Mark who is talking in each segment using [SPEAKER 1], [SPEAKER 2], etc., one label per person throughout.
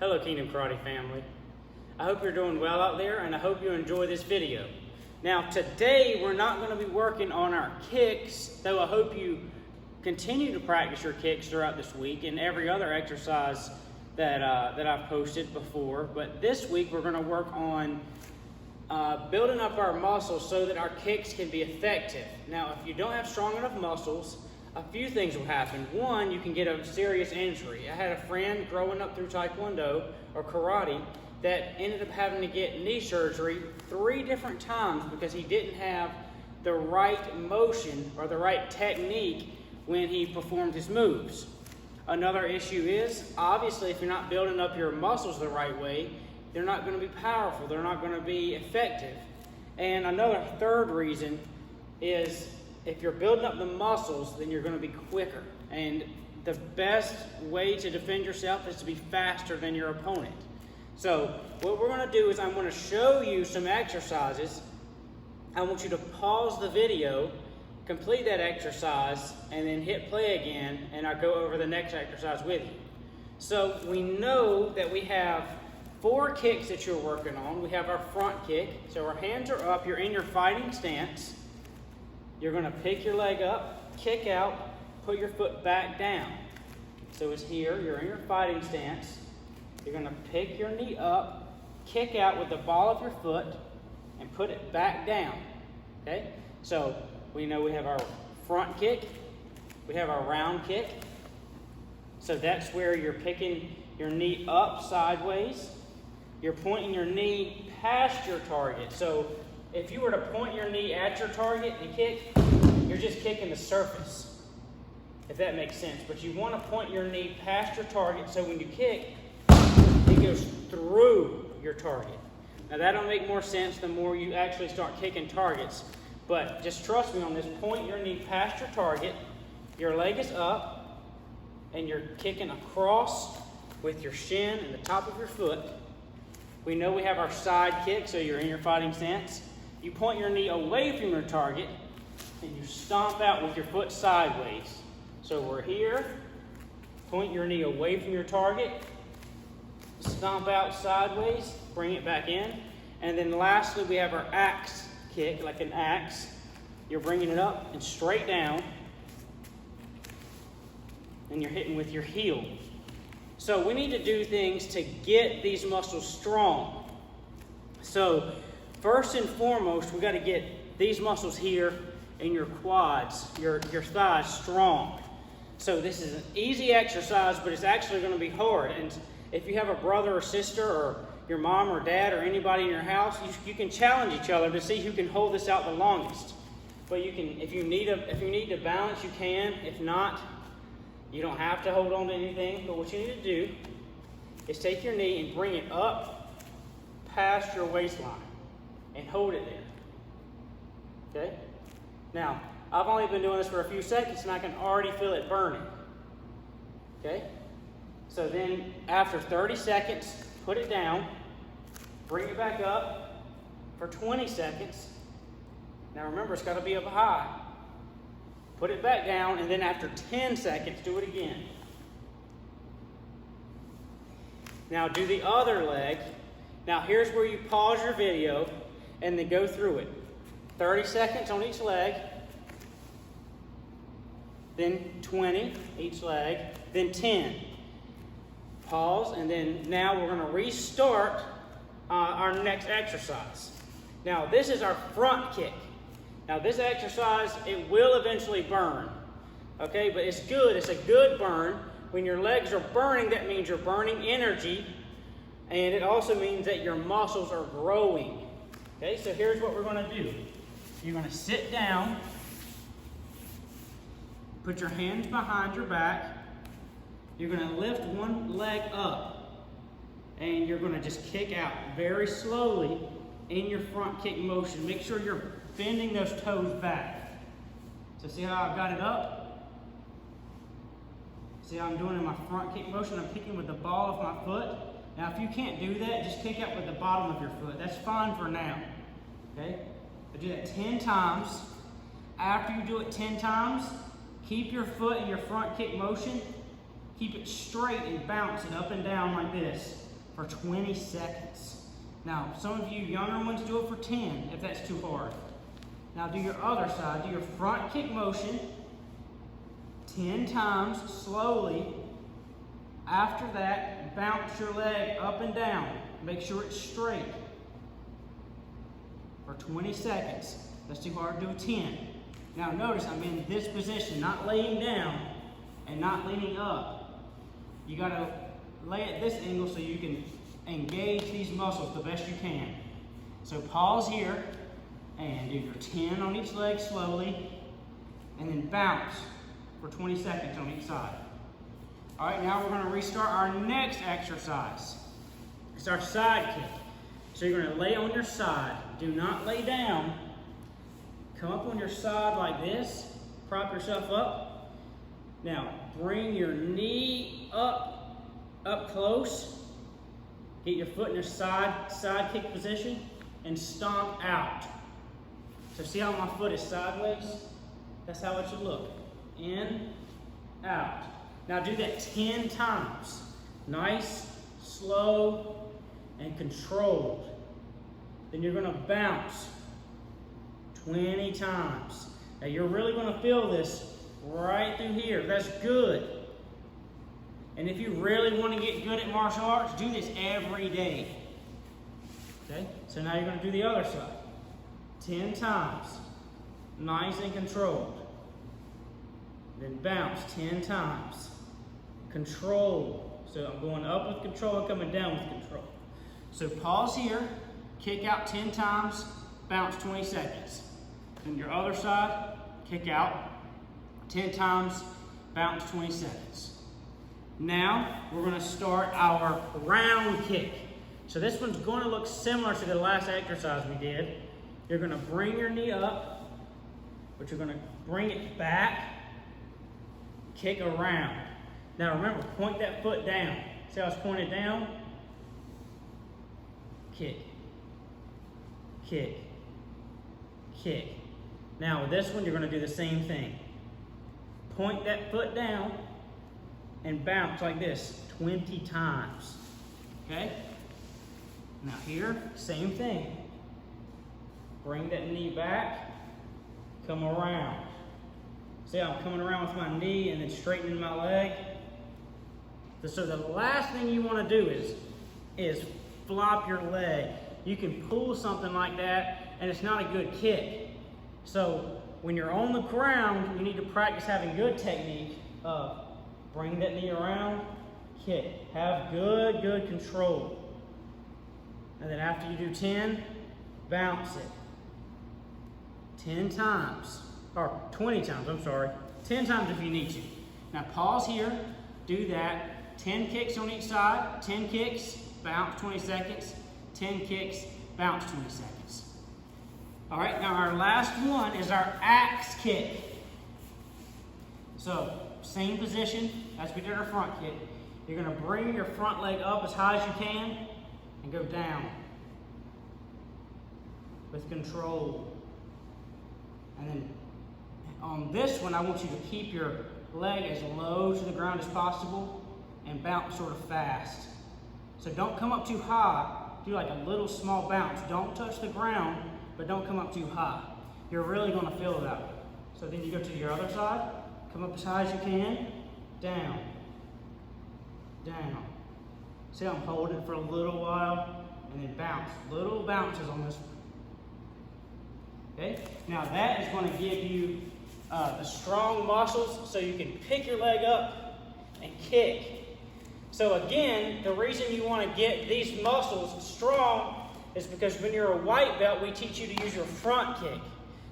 [SPEAKER 1] Hello Kingdom Karate family. I hope you're doing well out there and I hope you enjoy this video. Now today we're not going to be working on our kicks, though I hope you continue to practice your kicks throughout this week and every other exercise that I've posted before. But this week we're going to work on building up our muscles so that our kicks can be effective. Now if you don't have strong enough muscles, a few things will happen. One, you can get a serious injury. I had a friend growing up through Taekwondo or karate that ended up having to get knee surgery 3 different times because he didn't have the right motion or the right technique when he performed his moves. Another issue is, obviously, if you're not building up your muscles the right way, they're not going to be powerful. They're not going to be effective. And another third reason is, if you're building up the muscles, then you're going to be quicker. And the best way to defend yourself is to be faster than your opponent. So what we're going to do is I'm going to show you some exercises. I want you to pause the video, complete that exercise, and then hit play again, and I'll go over the next exercise with you. So we know that we have 4 kicks that you're working on. We have our front kick. So our hands are up. You're in your fighting stance. You're going to pick your leg up, kick out, put your foot back down. So it's here, you're in your fighting stance. You're going to pick your knee up, kick out with the ball of your foot, and put it back down. Okay? So we know we have our front kick, we have our round kick. So that's where you're picking your knee up sideways. You're pointing your knee past your target. So if you were to point your knee at your target and kick, you're just kicking the surface, if that makes sense. But you want to point your knee past your target so when you kick, it goes through your target. Now that'll make more sense the more you actually start kicking targets. But just trust me on this. Point your knee past your target, your leg is up, and you're kicking across with your shin and the top of your foot. We know we have our side kick, so you're in your fighting stance. You point your knee away from your target, and you stomp out with your foot sideways. So we're here, point your knee away from your target, stomp out sideways, bring it back in. And then lastly, we have our axe kick, like an axe. You're bringing it up and straight down, and you're hitting with your heel. So we need to do things to get these muscles strong. So first and foremost, we got to get these muscles here in your quads, your thighs strong. So this is an easy exercise, but it's actually going to be hard. And if you have a brother or sister or your mom or dad or anybody in your house, you can challenge each other to see who can hold this out the longest. But you can, if you need to balance, you can. If not, you don't have to hold on to anything. But what you need to do is take your knee and bring it up past your waistline and hold it there. Okay? Now, I've only been doing this for a few seconds and I can already feel it burning. Okay? So then, after 30 seconds, put it down, bring it back up for 20 seconds. Now remember, it's got to be up high. Put it back down, and then after 10 seconds, do it again. Now do the other leg. Now here's where you pause your video and then go through it. 30 seconds on each leg, then 20 each leg, then 10. Pause, and then now we're going to restart our next exercise. Now this is our front kick. Now this exercise, it will eventually burn, okay? But it's good, it's a good burn. When your legs are burning, that means you're burning energy, and it also means that your muscles are growing. Okay, so here's what we're going to do. You're going to sit down, put your hands behind your back. You're going to lift one leg up, and you're going to just kick out very slowly in your front kick motion. Make sure you're bending those toes back. So see how I've got it up? See how I'm doing in my front kick motion? I'm kicking with the ball of my foot. Now if you can't do that, just kick out with the bottom of your foot. That's fine for now. Okay? But do that 10 times. After you do it 10 times, keep your foot in your front kick motion. Keep it straight and bounce it up and down like this. for 20 seconds. Now, some of you younger ones do it for 10 if that's too hard. Now do your other side. Do your front kick motion 10 times slowly. After that, bounce your leg up and down. Make sure it's straight for 20 seconds. That's too hard to do 10. Now notice I'm in this position, not laying down and not leaning up. You gotta lay at this angle so you can engage these muscles the best you can. So pause here and do your 10 on each leg slowly, and then bounce for 20 seconds on each side. All right, now we're gonna restart our next exercise. It's our side kick. So you're gonna lay on your side. Do not lay down. Come up on your side like this. Prop yourself up. Now, bring your knee up close. Get your foot in your side kick position and stomp out. So see how my foot is sideways? That's how it should look. In, out. Now do that 10 times. Nice, slow, and controlled. Then you're gonna bounce 20 times. Now you're really gonna feel this right through here. That's good. And if you really want to get good at martial arts, do this every day. Okay? So now you're going to do the other side. 10 times. Nice and controlled. Then bounce 10 times. Control. So I'm going up with control and coming down with control. So pause here. Kick out 10 times. Bounce 20 seconds. Then your other side. Kick out 10 times. Bounce 20 seconds. Now, we're going to start our round kick. So this one's going to look similar to the last exercise we did. You're going to bring your knee up, but you're going to bring it back, kick around. Now remember, point that foot down. See how it's pointed down? Kick, kick, kick. Now with this one, you're going to do the same thing. Point that foot down, and bounce like this 20 times. Okay? Now here, same thing. Bring that knee back, come around. See how I'm coming around with my knee and then straightening my leg? So the last thing you want to do is flop your leg. You can pull something like that and it's not a good kick. So when you're on the ground, you need to practice having good technique of bring that knee around, kick. Have good control. And then after you do 10, bounce it. 10 times, or 20 times, I'm sorry. 10 times if you need to. Now pause here, do that. 10 kicks on each side, 10 kicks, bounce 20 seconds, 10 kicks, bounce 20 seconds. All right, now our last one is our axe kick. So, same position as we did our front kick. You're going to bring your front leg up as high as you can and go down with control. And then on this one, I want you to keep your leg as low to the ground as possible and bounce sort of fast. So don't come up too high. Do like a little small bounce. Don't touch the ground, but don't come up too high. You're really going to feel that. So then you go to your other side. Come up as high as you can, down, down. See how I'm holding it for a little while, and then bounce. Little bounces on this one. Okay? Now that is going to give you the strong muscles so you can pick your leg up and kick. So again, the reason you want to get these muscles strong is because when you're a white belt, we teach you to use your front kick.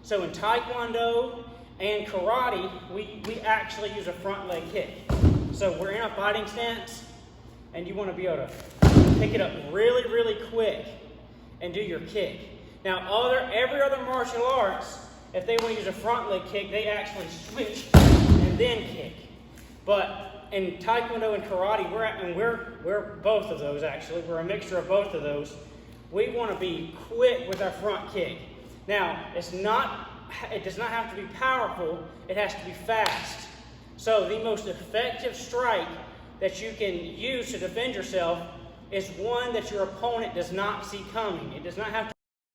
[SPEAKER 1] So in Taekwondo and karate, we actually use a front leg kick. So we're in a fighting stance, and you want to be able to pick it up really quick and do your kick. Now, every other martial arts, if they want to use a front leg kick, they actually switch and then kick. But in Taekwondo and karate, we're both of those actually. We're a mixture of both of those. We want to be quick with our front kick. Now, it does not have to be powerful, it has to be fast. So the most effective strike that you can use to defend yourself is one that your opponent does not see coming. It does not have to